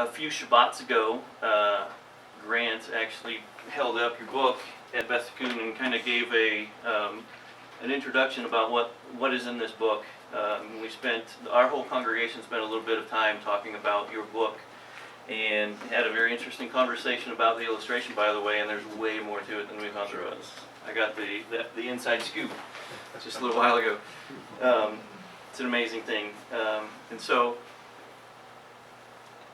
a few Shabbats ago, Grant actually held up your book at Beth Tikkun and kind of gave an introduction about what is in this book. Our whole congregation spent a little bit of time talking about your book, and had a very interesting conversation about the illustration, by the way, and there's way more to it than we thought there was. I got the inside scoop just a little while ago. It's an amazing thing. And so,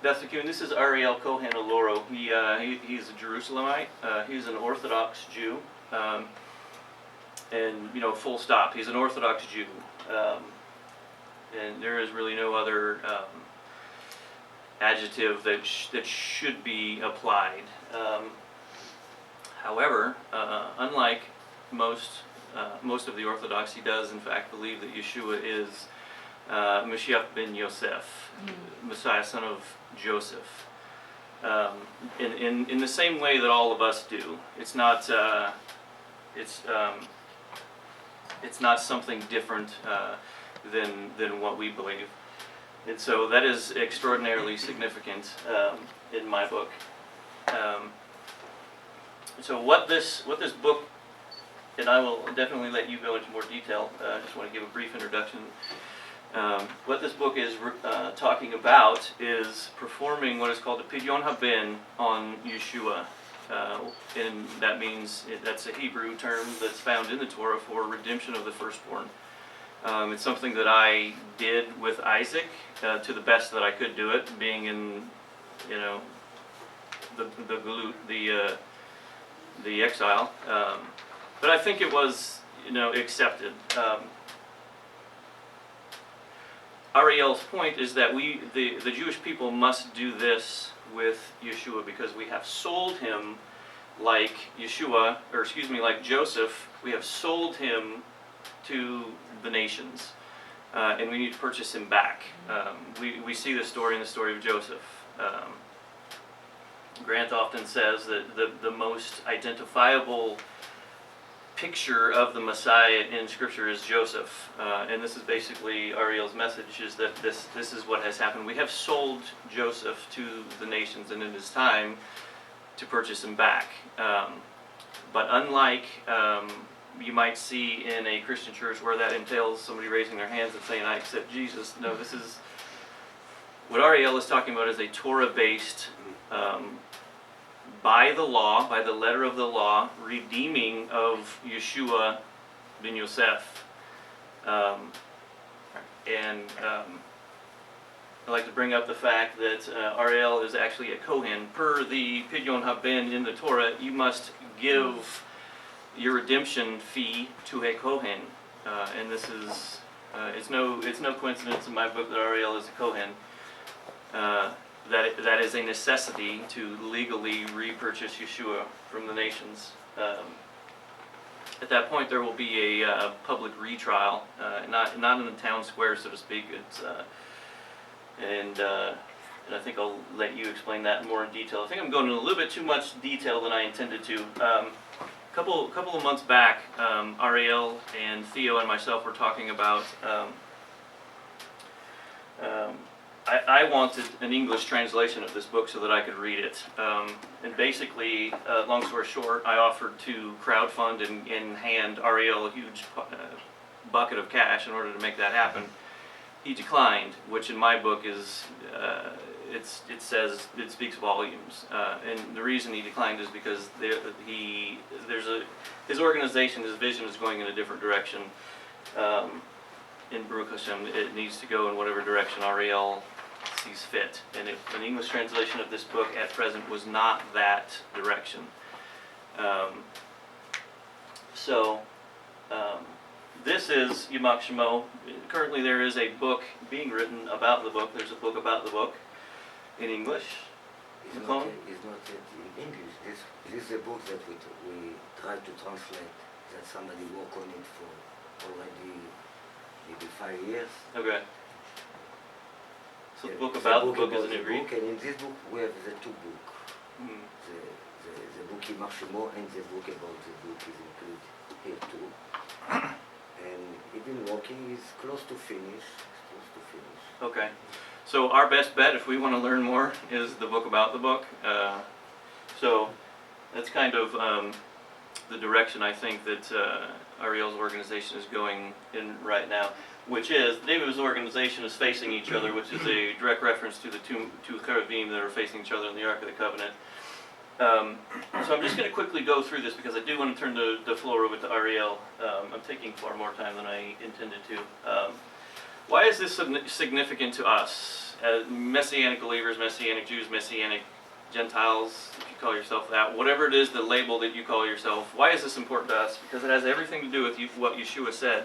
Beth Tikkun, this is Ariel Cohen Alloro. He's a Jerusalemite. He's an Orthodox Jew. And, full stop. He's an Orthodox Jew. And there is really no other adjective that should be applied. However, unlike most of the Orthodox, he does in fact believe that Yeshua is Mashiach ben Yosef, Messiah, son of Joseph. In the same way that all of us do. It's not something different than what we believe. And so that is extraordinarily significant in my book. So what this book, and I will definitely let you go into more detail, I just want to give a brief introduction. What this book is talking about is performing what is called the Pidyon Haben on Yeshua. And that means, that's a Hebrew term that's found in the Torah for redemption of the firstborn. It's something that I did with Isaac to the best that I could do it, being in, the exile. But I think it was, accepted. Ariel's point is that the Jewish people must do this with Yeshua because we have sold him like like Joseph. We have sold him to the nations, and we need to purchase him back. We see this story in the story of Joseph. Grant often says that the most identifiable picture of the Messiah in Scripture is Joseph, and this is basically Ariel's message: is that this is what has happened. We have sold Joseph to the nations, and it is time to purchase him back. But unlike you might see in a Christian church where that entails somebody raising their hands and saying, "I accept Jesus." No, this is what Ariel is talking about is a Torah-based, by the law, by the letter of the law, redeeming of Yeshua ben Yosef. I'd like to bring up the fact that Ariel is actually a Kohen. Per the Pidyon Haben in the Torah, you must give your redemption fee to a Kohen, and this is it's no coincidence in my book that Ariel is a Kohen. That is a necessity to legally repurchase Yeshua from the nations. At that point, there will be a public retrial, not in the town square, so to speak. And I think I'll let you explain that more in detail. I think I'm going into a little bit too much detail than I intended to. Couple of months back, Ariel and Theo and myself were talking about. I wanted an English translation of this book so that I could read it. And basically, long story short, I offered to crowdfund and hand Ariel a huge bucket of cash in order to make that happen. He declined, which in my book is, it speaks volumes. And the reason he declined is because his organization, his vision is going in a different direction. In Baruch Hashem, it needs to go in whatever direction Ariel sees fit. And an English translation of this book at present was not that direction. This is Yimak Shemo. Currently there is a book being written about the book. There's a book about the book in English. It's not yet in English. This is a book that we tried to translate, that somebody worked on it for already maybe 5 years. Okay. So the book about the book is in Hebrew. And in this book we have the two books. The book Yimak Shemo and the book about the book is included here too. And it's been working, it's close to finish. Okay. So our best bet, if we want to learn more, is the book about the book. So that's kind of the direction I think that Ariel's organization is going in right now, which is David's organization is facing each other, which is a direct reference to the two cherubim that are facing each other in the Ark of the Covenant. So I'm just going to quickly go through this because I do want to turn the floor over to Ariel. I'm taking far more time than I intended to. Why is this significant to us as Messianic believers, Messianic Jews, Messianic Gentiles, if you call yourself that, whatever it is, the label that you call yourself? Why is this important to us? Because it has everything to do with what Yeshua said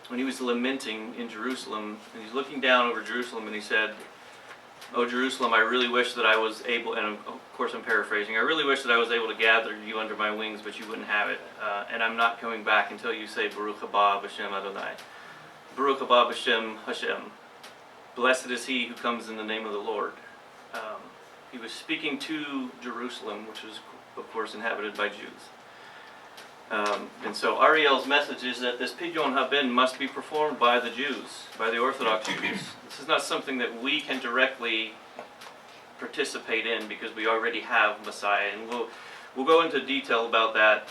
when he was lamenting in Jerusalem, and he's looking down over Jerusalem, and he said, "Oh Jerusalem, I really wish that I was able," and of course I'm paraphrasing, "I really wish that I was able to gather you under my wings, but you wouldn't have it. And I'm not coming back until you say, Baruch haba b'shem Adonai. Baruch haba b'shem Hashem. Blessed is he who comes in the name of the Lord." He was speaking to Jerusalem, which was, of course, inhabited by Jews. And so Ariel's message is that this Pidyon Haben must be performed by the Jews, by the Orthodox Jews. This is not something that we can directly participate in because we already have Messiah, and we'll go into detail about that,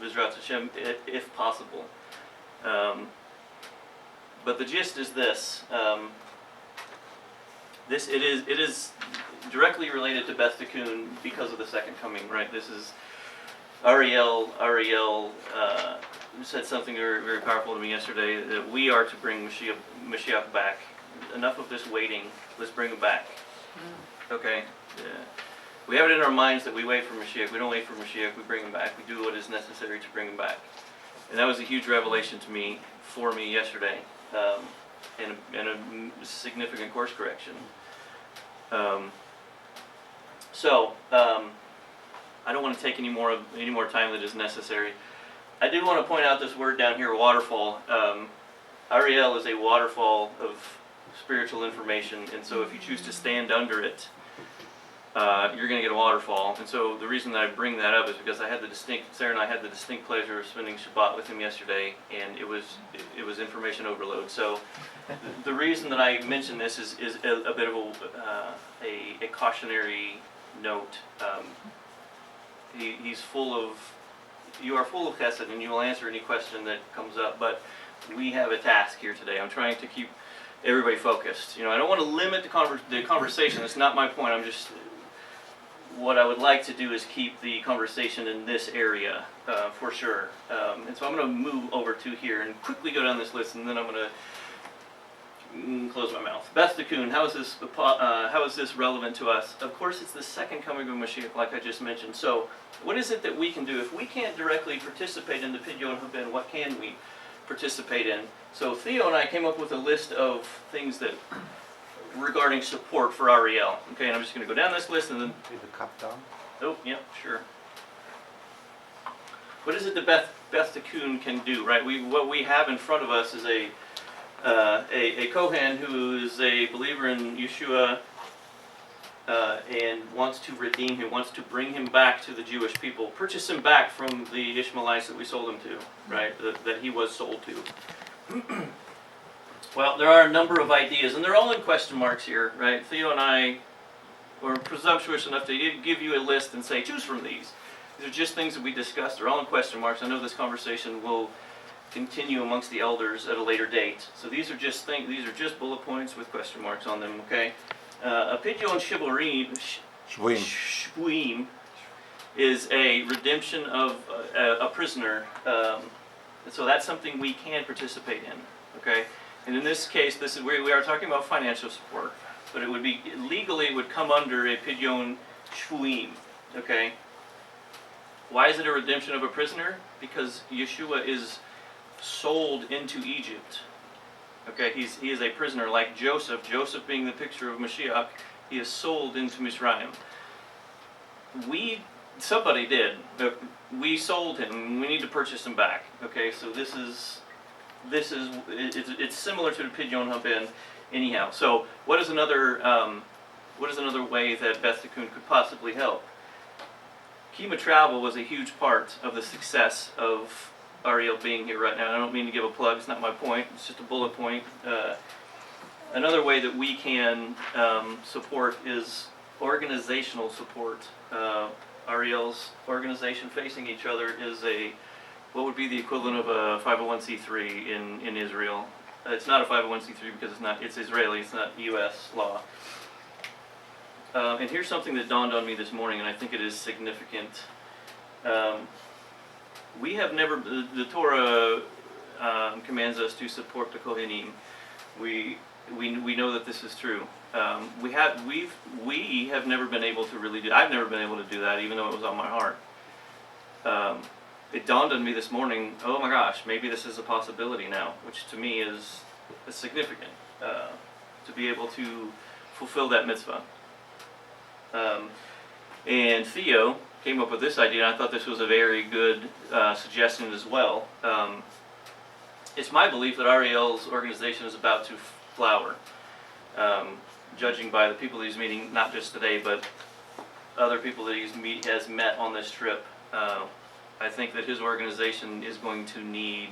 Vizrat Hashem, if possible. But the gist is this: it is directly related to Beth Tikkun because of the second coming, right? This is Ariel said something very, very powerful to me yesterday, that we are to bring Mashiach back. Enough of this waiting. Let's bring him back. Okay? Yeah. We have it in our minds that we wait for Mashiach. We don't wait for Mashiach. We bring him back. We do what is necessary to bring him back. And that was a huge revelation for me yesterday, and a significant course correction. I don't want to take any more time than is necessary. I do want to point out this word down here, waterfall. Ariel is a waterfall of spiritual information, and so if you choose to stand under it, you're going to get a waterfall. And so the reason that I bring that up is because Sarah and I had the distinct pleasure of spending Shabbat with him yesterday, and it was information overload. So the reason that I mention this is a bit of a cautionary note. He's full of, you are full of chesed, and you will answer any question that comes up, but we have a task here today. I'm trying to keep everybody focused. I don't want to limit the conversation. That's not my point. What I would like to do is keep the conversation in this area, for sure. And so I'm going to move over to here and quickly go down this list, and then I'm going to close my mouth. Beth Tikkun, how is this relevant to us? Of course, it's the second coming of Mashiach, like I just mentioned. So, what is it that we can do? If we can't directly participate in the Pidyon Haben, what can we participate in? So, Theo and I came up with a list of things that regarding support for Ariel. Okay, and I'm just going to go down this list and then. Leave the cup down. Oh, yeah, sure. What is it that Beth Tikkun can do? Right, what we have in front of us is a Kohen who is a believer in Yeshua and wants to redeem him, wants to bring him back to the Jewish people, purchase him back from the Ishmaelites that we sold him to, right? That he was sold to. Well, there are a number of ideas, and they're all in question marks here, right? Theo and I were presumptuous enough to give you a list and say, choose from these. These are just things that we discussed. They're all in question marks. I know this conversation will continue amongst the elders at a later date. So these are just bullet points with question marks on them, okay? A Pidyon Shvuim is a redemption of a prisoner. So that's something we can participate in, okay? And in this case, we are talking about financial support, but it would be legally it would come under a Pidyon Shvuim, okay? Why is it a redemption of a prisoner? Because Yeshua is sold into Egypt. Okay, he is a prisoner like Joseph. Joseph being the picture of Mashiach, he is sold into Misraim. Somebody did. We sold him. We need to purchase him back. Okay, so it's similar to the Pidyon Haben, anyhow. So what is another way that Beth Tikkun could possibly help? Kima Travel was a huge part of the success of Ariel being here right now. I don't mean to give a plug, it's not my point, it's just a bullet point. Another way that we can support is organizational support. Ariel's organization, Facing Each Other, is what would be the equivalent of a 501c3 in Israel. It's not a 501c3 because it's Israeli, it's not U.S. law. And here's something that dawned on me this morning, and I think it is significant. We have never, the Torah commands us to support the Kohanim. We know that this is true. We have never been able to really do. I've never been able to do that, even though it was on my heart. It dawned on me this morning. Oh my gosh, maybe this is a possibility now, which to me is significant to be able to fulfill that mitzvah. And Theo came up with this idea, and I thought this was a very good suggestion as well. It's my belief that Ariel's organization is about to flower, judging by the people he's meeting, not just today, but other people that has met on this trip. I think that his organization is going to need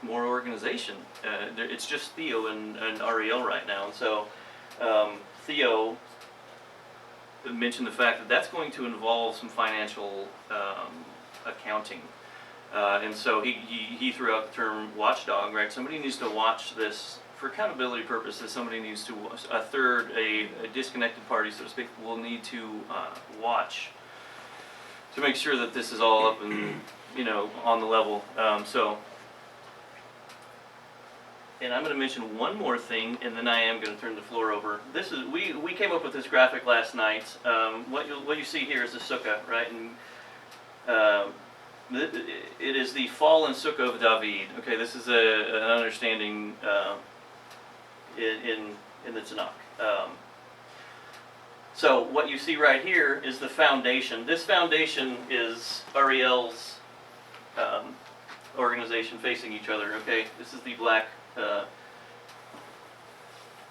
more organization. It's just Theo and Ariel right now, and so Theo mentioned the fact that that's going to involve some financial accounting. And so he threw out the term watchdog, right? Somebody needs to watch this for accountability purposes. Somebody needs to, a disconnected party, so to speak, will need to watch to make sure that this is all up and, on the level. And I'm going to mention one more thing, and then I am going to turn the floor over. This is we came up with this graphic last night. What you see here is the sukkah, right? And it is the fallen sukkah of David. Okay, this is an understanding in the Tanakh. So what you see right here is the foundation. This foundation is Ariel's organization, Facing Each Other. Okay, this is the black.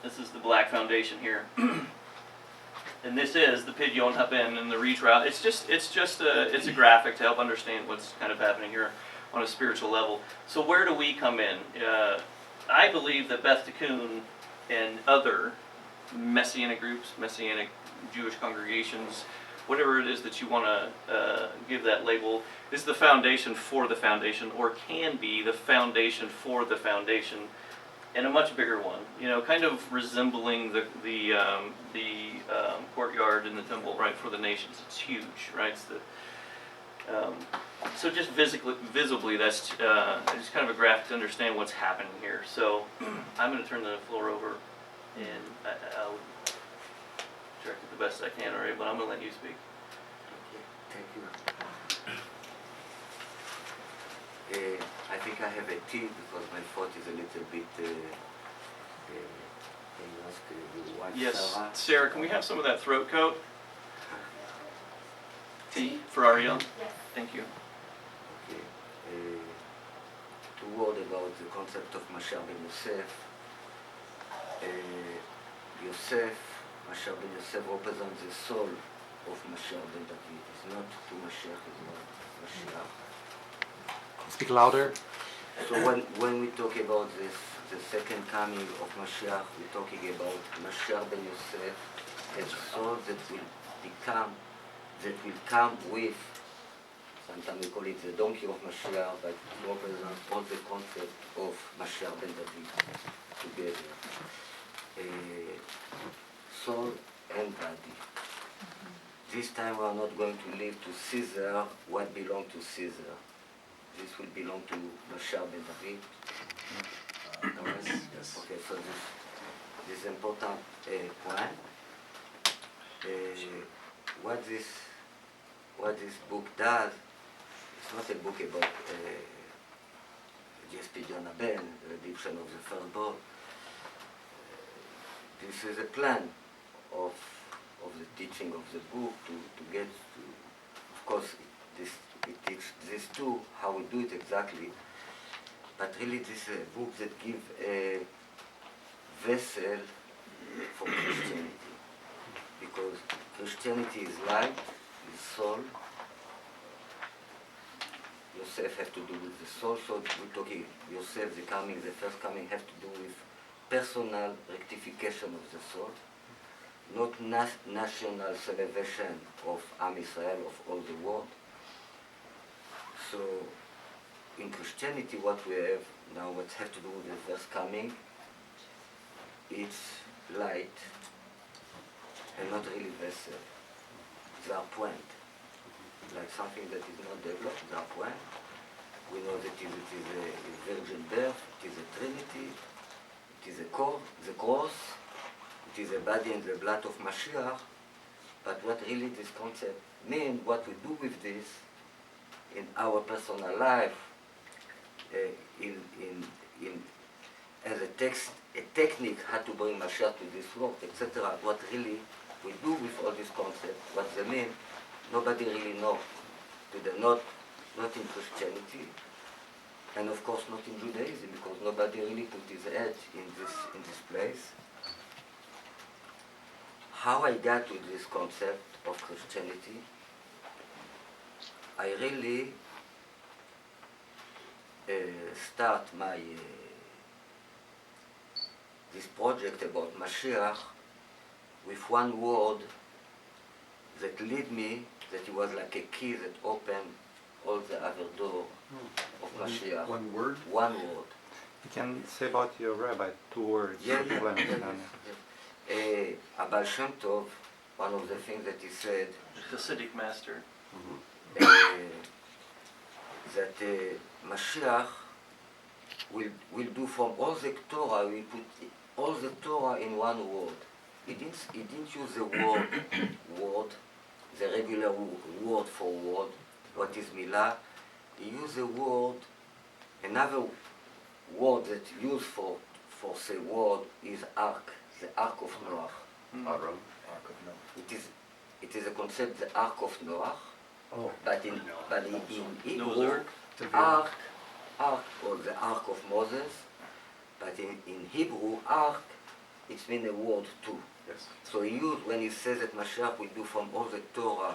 This is the black foundation here, and this is the Pidyon Haben and the retrout. It's a graphic to help understand what's kind of happening here on a spiritual level. So where do we come in? I believe that Beth Tikkun and other Messianic groups, Messianic Jewish congregations, whatever it is that you want to give that label, is the foundation for the foundation, or can be the foundation for the foundation, and a much bigger one. Kind of resembling the courtyard in the temple, right, for the nations. It's huge, right? It's so just visibly, that's just kind of a graphic to understand what's happening here. So I'm going to turn the floor over, and I'll direct it the best I can, all right? But I'm going to let you speak. Thank you. I think I have a tea because my throat is a little bit. Can you ask the wife, Yes, Sarah? Sarah, can we have some of that throat coat? Tea for Ariel? Yes. Thank you. Okay. Two words about the concept of Mashiach ben Yosef. Mashiach ben Yosef represents the soul of Mashiach ben David. It's not to Mashiach, it's not Mashiach. Speak louder. So when we talk about this, the second coming of Mashiach, we're talking about Mashiach ben Yosef, a soul that will come with, sometimes we call it the donkey of Mashiach, but it represents all the concept of Mashiach ben David together. Soul and body. This time we are not going to leave to Caesar what belongs to Caesar. This will belong to Mashiach ben David. Yes. Okay, so this important point. What this book does, it's not a book about just Pidyon Haben, the redemption of the firstborn. This is a plan of the teaching of the book to get to, of course, it teaches this too, how we do it exactly, but really this is a book that gives a vessel for Christianity, because Christianity is light, is soul, Yosef have to do with the soul. So we're talking Yosef, the coming, the first coming, have to do with personal rectification of the soul, not national salvation of Am Israel, of all the world. So in Christianity, what we have now, what have to do with the first coming, it's light and not really vessel. They are point, like something that is not developed. They are point. We know that it is a virgin birth, it is a Trinity, it is a the cross, it is the body and the blood of Mashiach. But what really this concept means, what we do with this in our personal life, as a technique how to bring Mashiach to this world, etc. What really we do with all these concepts, what they mean, nobody really knows. Not in Christianity, and of course not in Judaism, because nobody really put his head in this place. How I got to this concept of Christianity, I really start my this project about Mashiach with one word that led me, that it was like a key that opened all the other door of Mashiach. One word? One word. You can say about your rabbi 2 words. Yeah. People understand. Abal Shem Tov, one of the things that he said, The Hasidic master. that Mashiach will do from all the Torah, we put all the Torah in one word. He didn't use the word, the regular word for word, what is milah. He used the word, another word that used for say word is ark, the ark of Noah. Aaron. It is a concept, the ark of Noah. Oh. But in Noah's Hebrew, Ark. ark, or the ark of Moses. But in Hebrew, ark, it means a word too. Yes. So he used, when he says that Mashiach will do from all the Torah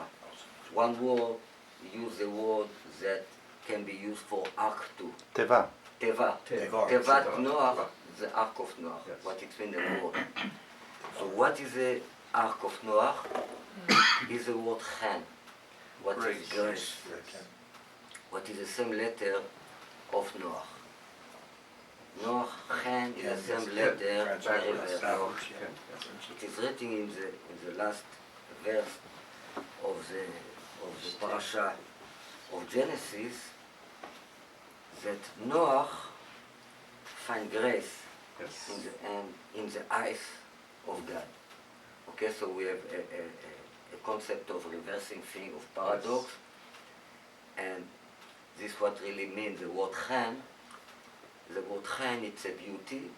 one word, he used the word that can be used for ark too. Teva. Teva. Teva. Tevat Noah, the ark of Noah. Yes. What it means, a word. So what is the ark of Noah? Is the word Chan. What is Grace. grace? What is the same letter of Noah? Noah, Chan is the same letter. It is written in the last verse of the parasha of Genesis that Noah find grace Yes. in the eyes of God. Okay, so we have a concept of reversing thing, of paradox, and this what really means the word Chan. The word Chan, it's a beauty.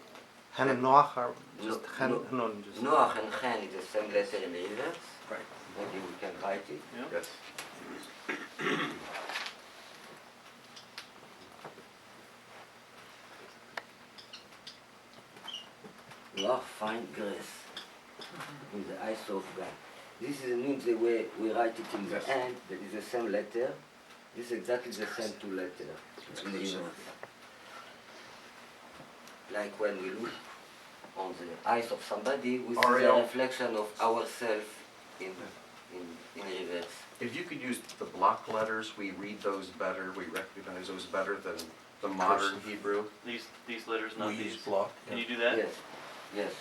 Han and Noach are No- just Han. no- No, just Noah and Chan is the same letter in reverse. Right. Maybe we can write it. Yeah. Yes. Noah find grace in the eyes of God. This means the way we write it in the Yes. end, that is the same letter. This is exactly the same two letters in the reverse. Like when we look on the eyes of somebody, we see the Ariel. reflection of ourselves in reverse. If you could use the block letters, we read those better, we recognize those better than the modern Hebrew. These letters, not We these. use block. Can you do that? Yes, yes.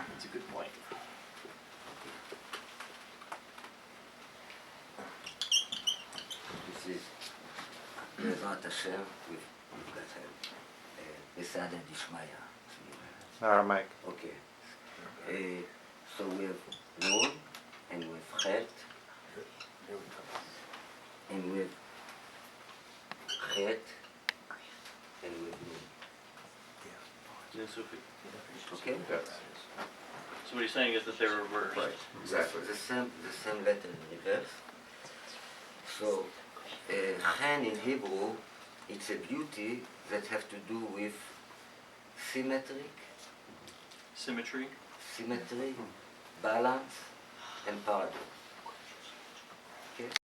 That's a good point. This is Bezrat Hashem with God's help. Besada Dishmaya. Aramaic. Okay. So we have Nun, and we have Chet, and we have Chet, and we have Nun. Okay? Yes. So what he's saying is that they're reversed. Right. Exactly. The same letter in reverse. So, Chan in Hebrew, it's a beauty that has to do with symmetry, Symmetry. balance, and paradox. Okay?